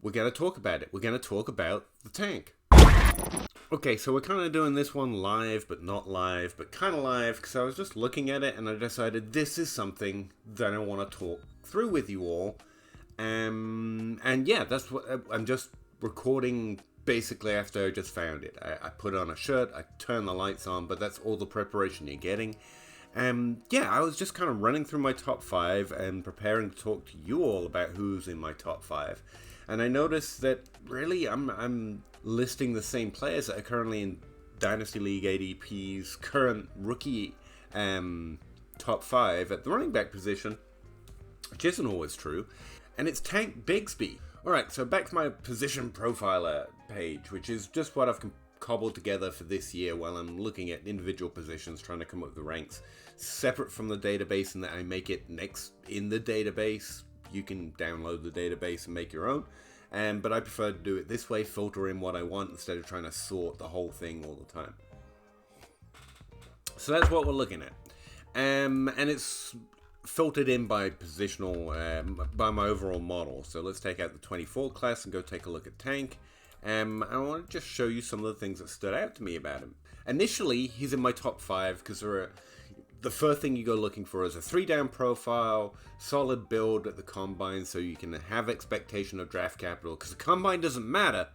we're going to talk about it. We're going to talk about the tank. Okay, so we're kind of doing this one live, but not live, but kind of live, because I was just looking at it and I decided this is something that I want to talk through with you all. And yeah, that's what I'm just recording basically after I just found it. I put on a shirt, I turn the lights on, but that's all the preparation you're getting. Yeah, I was just kind of running through my top 5 and preparing to talk to you all about who's in my top 5. And I noticed that really I'm listing the same players that are currently in Dynasty League ADP's current rookie top 5 at the running back position, which isn't always true. And it's Tank Bigsby. Alright, so back to my position profiler page, which is just what I've cobbled together for this year while I'm looking at individual positions, trying to come up with the ranks separate from the database, and that I make it next in the database. You can download the database and make your own, but I prefer to do it this way, filter in what I want instead of trying to sort the whole thing all the time. So that's what we're looking at, and it's filtered in by positional, by my overall model. So let's take out the 24 class and go take a look at Tank. I want to just show you some of the things that stood out to me about him. Initially, he's in my top 5 because the first thing you go looking for is a 3-down profile, solid build at the combine, so you can have expectation of draft capital, because the combine doesn't matter,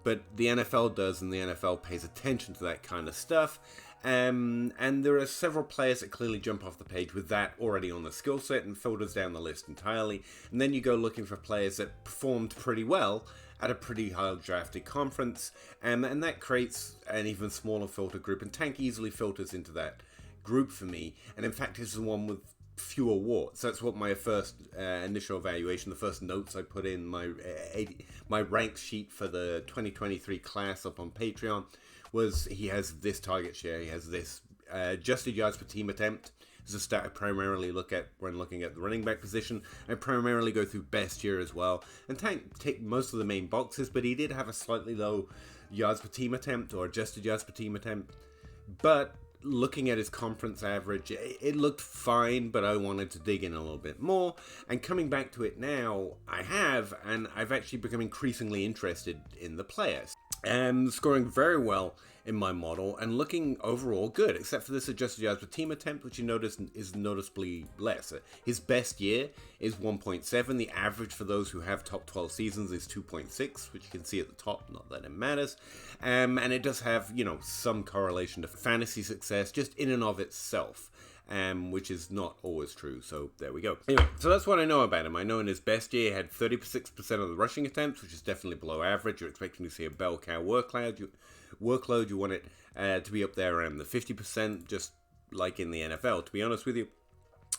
but the NFL does, and the NFL pays attention to that kind of stuff. And there are several players that clearly jump off the page with that already on the skill set and filters down the list entirely. And then you go looking for players that performed pretty well at a pretty high drafted conference, and that creates an even smaller filter group, and Tank easily filters into that group for me. And in fact, this is the one with fewer warts. That's what my first initial evaluation, the first notes I put in my rank sheet for the 2023 class up on Patreon, was he has this target share, he has this adjusted yards per team attempt. This is a stat I primarily look at when looking at the running back position. I primarily go through best year as well. And Tank ticked most of the main boxes, but he did have a slightly low yards per team attempt, or adjusted yards per team attempt. But looking at his conference average, it looked fine, but I wanted to dig in a little bit more. And coming back to it now, and I've actually become increasingly interested in the players. Scoring very well in my model and looking overall good, except for this adjusted yards per team attempt, which you notice is noticeably less. His best year is 1.7. The average for those who have top 12 seasons is 2.6, which you can see at the top, not that it matters. And it does have, some correlation to fantasy success just in and of itself. Which is not always true, so there we go. Anyway, so that's what I know about him. I know in his best year he had 36% of the rushing attempts, which is definitely below average. You're expecting to see a bell cow workload. You want it to be up there around the 50%, just like in the NFL. To be honest with you,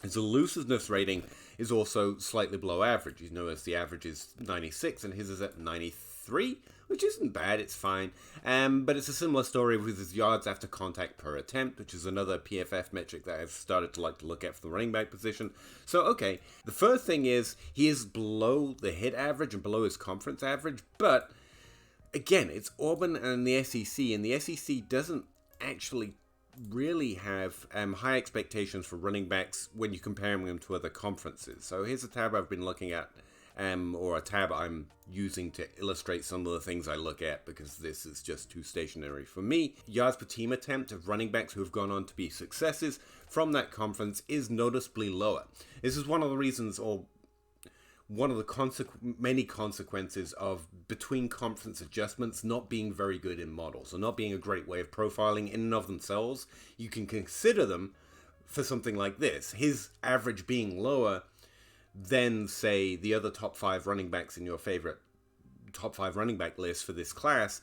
his elusiveness rating is also slightly below average. You notice the average is 96 and his is at 93, which isn't bad, it's fine. But it's a similar story with his yards after contact per attempt, which is another PFF metric that I've started to like to look at for the running back position. So, okay, the first thing is he is below the hit average and below his conference average, but again, it's Auburn and the SEC, and the SEC doesn't actually really have high expectations for running backs when you're comparing them to other conferences. So here's a tab I've been looking at, or a tab I'm using to illustrate some of the things I look at, because this is just too stationary for me. Yards per team attempt of running backs who have gone on to be successes from that conference is noticeably lower. This is one of the reasons, or one of the many consequences of between conference adjustments not being very good in models, or not being a great way of profiling in and of themselves. You can consider them for something like this. His average being lower than, say, the other top 5 running backs in your favorite top 5 running back list for this class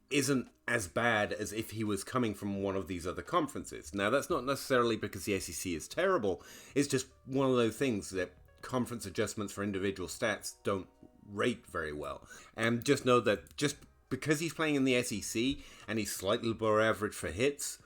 isn't as bad as if he was coming from one of these other conferences. Now, that's not necessarily because the SEC is terrible. It's just one of those things that conference adjustments for individual stats don't rate very well. And just know that just because he's playing in the SEC and he's slightly below average for hits,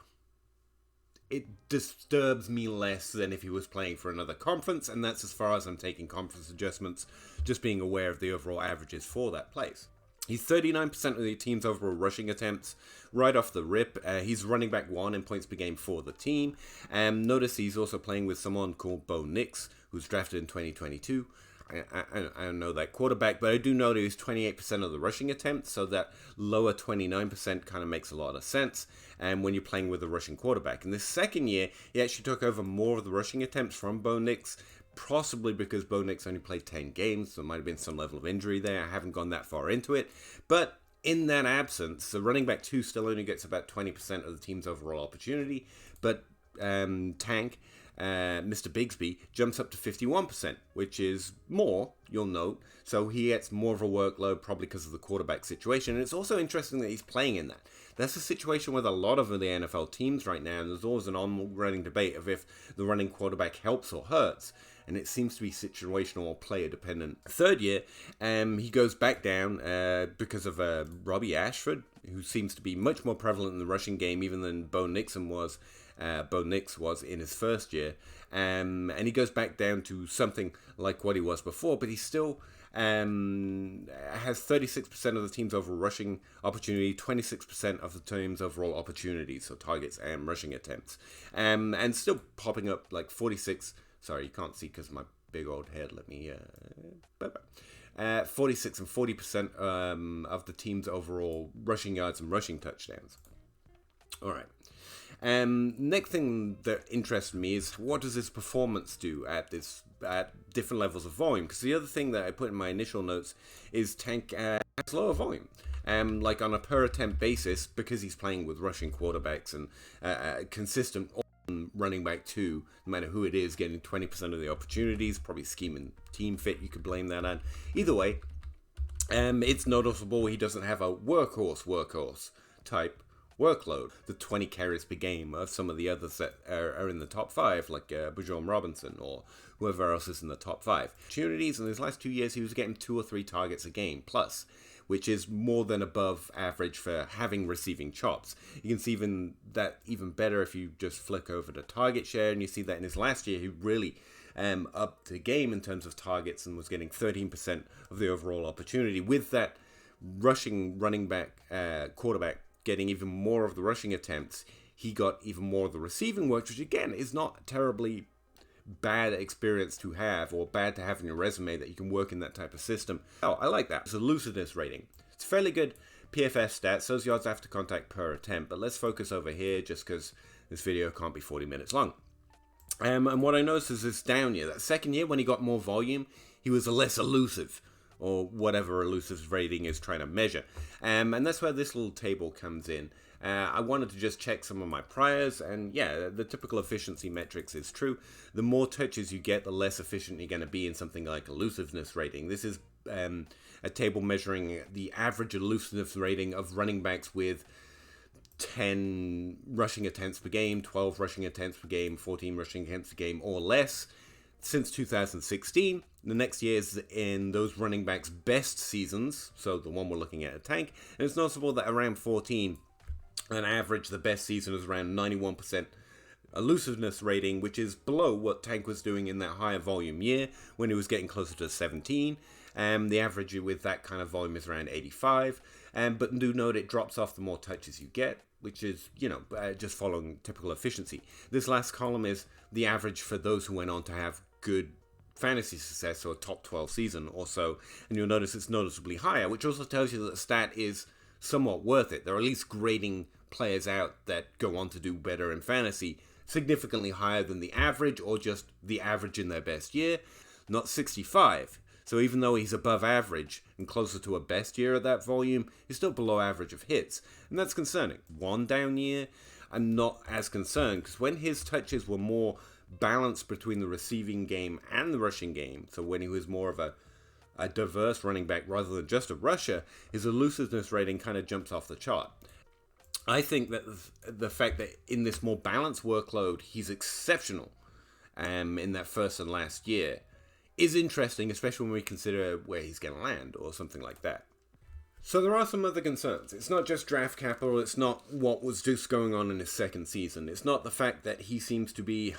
it disturbs me less than if he was playing for another conference, and that's as far as I'm taking conference adjustments, just being aware of the overall averages for that place. He's 39% of the team's overall rushing attempts right off the rip. He's running back 1 in points per game for the team. Notice he's also playing with someone called Bo Nix, who's drafted in 2022. I don't know that quarterback, but I do know that he's 28% of the rushing attempts, so that lower 29% kind of makes a lot of sense. And when you're playing with a rushing quarterback, in this second year, he actually took over more of the rushing attempts from Bo Nix, possibly because Bo Nix only played 10 games. There might have been some level of injury there. I haven't gone that far into it, but in that absence, the running back 2 still only gets about 20% of the team's overall opportunity, but Tank, Mr. Bigsby, jumps up to 51%, which is more, you'll note. So he gets more of a workload, probably because of the quarterback situation. And it's also interesting that he's playing in that. That's a situation with a lot of the NFL teams right now, and there's always an on-running debate of if the running quarterback helps or hurts. And it seems to be situational or player dependent. Third year, he goes back down because of Robbie Ashford, who seems to be much more prevalent in the rushing game even than Bo Nix was in his first year. And he goes back down to something like what he was before, but he still has 36% of the team's overall rushing opportunity, 26% of the team's overall opportunities, so targets and rushing attempts. And still popping up like 46. Sorry, you can't see because my big old head. Let me 46 and 40% of the team's overall rushing yards and rushing touchdowns. All right. Next thing that interests me is what does his performance do at different levels of volume? Because the other thing that I put in my initial notes is Tank has lower volume. Like on a per attempt basis, because he's playing with rushing quarterbacks and consistent running back 2, no matter who it is, getting 20% of the opportunities, probably scheme and team fit, you could blame that on. Either way, it's noticeable he doesn't have a workhorse type workload, the 20 carries per game of some of the others that are in the top 5, like Bijan Robinson or whoever else is in the top 5. Opportunities in his last 2 years, he was getting 2 or 3 targets a game plus, which is more than above average for having receiving chops. You can see even better if you just flick over to target share, and you see that in his last year, he really upped the game in terms of targets and was getting 13% of the overall opportunity. With that rushing running back quarterback getting even more of the rushing attempts, he got even more of the receiving work, which again is not terribly bad experience to have or bad to have in your resume that you can work in that type of system. Oh, I like that. It's a elusiveness rating. It's a fairly good PFF stat, so yards after contact per attempt, but let's focus over here just because this video can't be 40 minutes long. And what I noticed is this down year, that second year when he got more volume, he was less elusive, or whatever elusive rating is trying to measure. And that's where this little table comes in. I wanted to just check some of my priors, and yeah, the typical efficiency metrics is true. The more touches you get, the less efficient you're going to be in something like elusiveness rating. This is a table measuring the average elusiveness rating of running backs with 10 rushing attempts per game, 12 rushing attempts per game, 14 rushing attempts per game or less since 2016. The next year is in those running backs' best seasons, so the one we're looking at Tank, and it's noticeable that around 14, on average, the best season is around 91% elusiveness rating, which is below what Tank was doing in that higher volume year when he was getting closer to 17. The average with that kind of volume is around 85. But do note it drops off the more touches you get, which is, just following typical efficiency. This last column is the average for those who went on to have good fantasy success or top 12 season or so, and you'll notice it's noticeably higher, which also tells you that the stat is somewhat worth it. They're at least grading players out that go on to do better in fantasy significantly higher than the average or just the average in their best year, not 65. So even though he's above average and closer to a best year at that volume, he's still below average of hits, and that's concerning. One down year, I'm not as concerned, because when his touches were more balanced between the receiving game and the rushing game, so when he was more of a diverse running back rather than just a rusher, his elusiveness rating kind of jumps off the chart. I think that the fact that in this more balanced workload, he's exceptional in that first and last year is interesting, especially when we consider where he's going to land or something like that. So there are some other concerns. It's not just draft capital. It's not what was just going on in his second season. It's not the fact that he seems to be,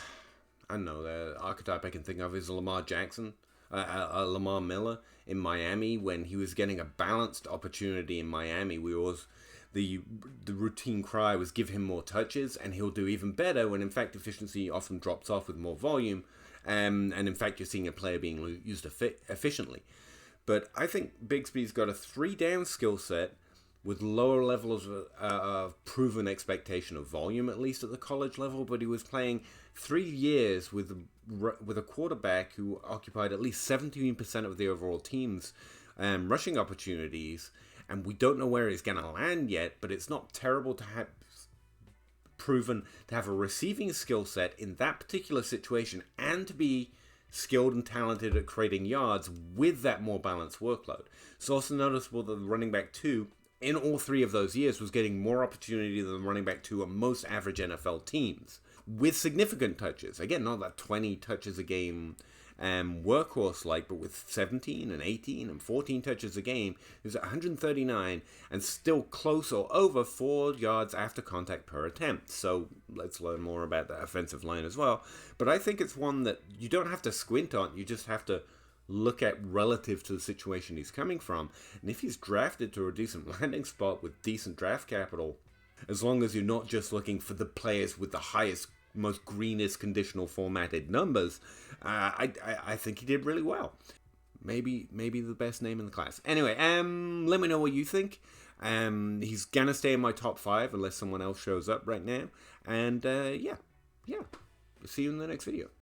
I don't know, the archetype I can think of is Lamar Jackson, Lamar Miller in Miami. When he was getting a balanced opportunity in Miami, the routine cry was give him more touches and he'll do even better, when in fact efficiency often drops off with more volume. And in fact, you're seeing a player being used efficiently. But I think Bigsby's got a 3-down skill set with lower levels of proven expectation of volume, at least at the college level. But he was playing 3 years with a quarterback who occupied at least 17% of the overall team's rushing opportunities. And we don't know where he's going to land yet, but it's not terrible to have proven to have a receiving skill set in that particular situation and to be skilled and talented at creating yards with that more balanced workload. It's also noticeable that the running back 2 in all 3 of those years was getting more opportunity than the running back 2 on most average NFL teams with significant touches. Again, not that 20 touches a game workhorse like, but with 17 and 18 and 14 touches a game, he was at 139 and still close or over 4 yards after contact per attempt. So let's learn more about that offensive line as well. But I think it's one that you don't have to squint on, you just have to look at relative to the situation he's coming from. And if he's drafted to a decent landing spot with decent draft capital, as long as you're not just looking for the players with the highest, most greenest conditional formatted numbers, I think he did really well. Maybe the best name in the class. Anyway, let me know what you think. He's gonna stay in my top 5 unless someone else shows up right now. And yeah. See you in the next video.